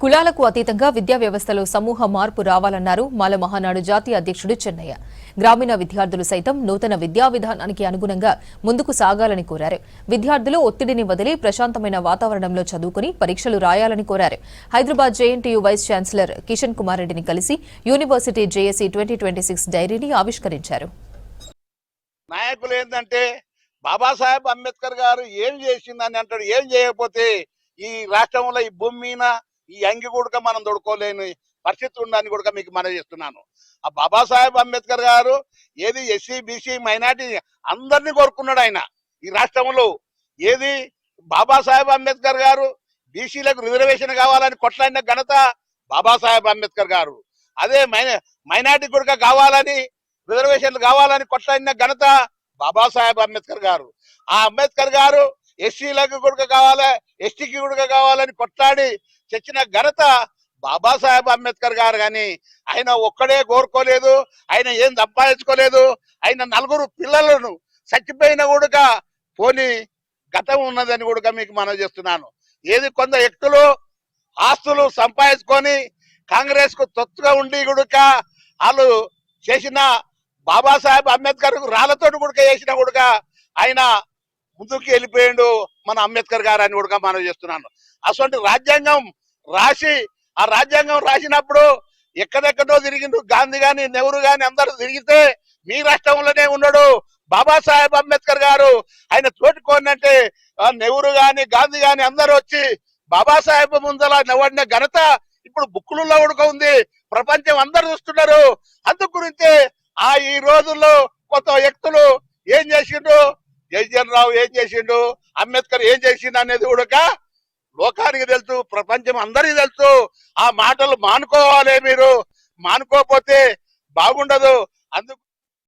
కులాలకు అతీతంగా విద్యా వ్యవస్థలో సమూహ మార్పు రావాలన్నారు మాల మహానాడు జాతీయ అధ్యక్షుడు చెన్నయ్య. గ్రామీణ విద్యార్థులు సైతం నూతన విద్యా విధానానికి అనుగుణంగా ముందుకు సాగాలని కోరారు. విద్యార్థులు ఒత్తిడిని వదిలి ప్రశాంతమైన వాతావరణంలో చదువుకుని పరీక్షలు రాయాలని కోరారు. Hyderabad JNTU vice chancellor Kishan Kumar రెడ్డిని కలిసి యూనివర్సిటీ జేఏసీ 2026 డైరీని ఆవిష్కరించారు. నాయకులు ఏంటంటే బాబాసాహెబ్ అంబేద్కర్ గారు ఏం చేసిందని అంటాడు. ఏం చేయకపోతే ఈ రాష్ట్రంలో ఈ భూమి మీద ఈ అంగి కూడా మనం దొడుకోలేని పరిస్థితి ఉందని కూడా మీకు మనవి చేస్తున్నాను. ఆ బాబాసాహెబ్ అంబేద్కర్ గారు ఏది ఎస్సీ బీసీ మైనార్టీ అందరినీ కోరుకున్నాడు. ఆయన ఈ రాష్ట్రంలో ఏది బాబాసాహెబ్ అంబేద్కర్ గారు బీసీలకు రిజర్వేషన్ కావాలని కొట్లాడిన ఘనత బాబాసాహెబ్ అంబేద్కర్ గారు. అదే మైనార్టీ కూడా కావాలని రిజర్వేషన్లు కావాలని కొట్లాడిన ఘనత బాబాసాహెబ్ అంబేద్కర్ గారు. ఆ అంబేద్కర్ గారు ఎస్సీలకు కూడా కావాలి, ఎస్టీకి కూడా కావాలని కొట్లాడి తెచ్చిన ఘనత బాబాసాహెబ్ అంబేద్కర్ గారు. కానీ ఆయన ఒక్కడే కోరుకోలేదు, ఆయన ఏం సంపాదించుకోలేదు. ఆయన 4 పిల్లలను చచ్చిపోయిన కూడా పోని గతం ఉన్నదని కూడా మీకు మనం చేస్తున్నాను. ఏది కొంత వ్యక్తులు ఆస్తులు సంపాదించుకొని కాంగ్రెస్ కు తొత్తుగా ఉండి కూడా వాళ్ళు చేసిన బాబాసాహెబ్ అంబేద్కర్ రాళ్లతో కూడా చేసిన కూడా ఆయన ముందుకు వెళ్ళిపోయాడు మన అంబేద్కర్ గారు అని కూడా మనం చేస్తున్నాను. అసలు రాజ్యాంగం రాసి ఆ రాజ్యాంగం రాసినప్పుడు ఎక్కడెక్కడో తిరిగిండు. గాంధీ గాని నెహ్రూ గాని అందరూ తిరిగితే మీ రాష్ట్రంలోనే ఉన్నాడు బాబాసాహెబ్ అంబేద్కర్ గారు. ఆయన తోటికోనంటే నెహ్రూ గాని గాంధీ గాని అందరూ వచ్చి బాబాసాహెబ్ ముందర నిలబడిన ఘనత ఇప్పుడు బుక్కులలో ఉడక ఉంది. ప్రపంచం అందరు చూస్తున్నారు. అందు గురించి ఈ రోజుల్లో కొత్త వ్యక్తులు ఏం చేసిండు, జయచంద్ర రావు ఏం చేసిండు, అంబేద్కర్ ఏం చేసిండు అనేది కూడా లోకానికి తెలుసు, ప్రపంచం అందరికీ తెలుసు. ఆ మాటలు మానుకోవాలి. మీరు మానుకోకపోతే బాగుండదు. అందుకు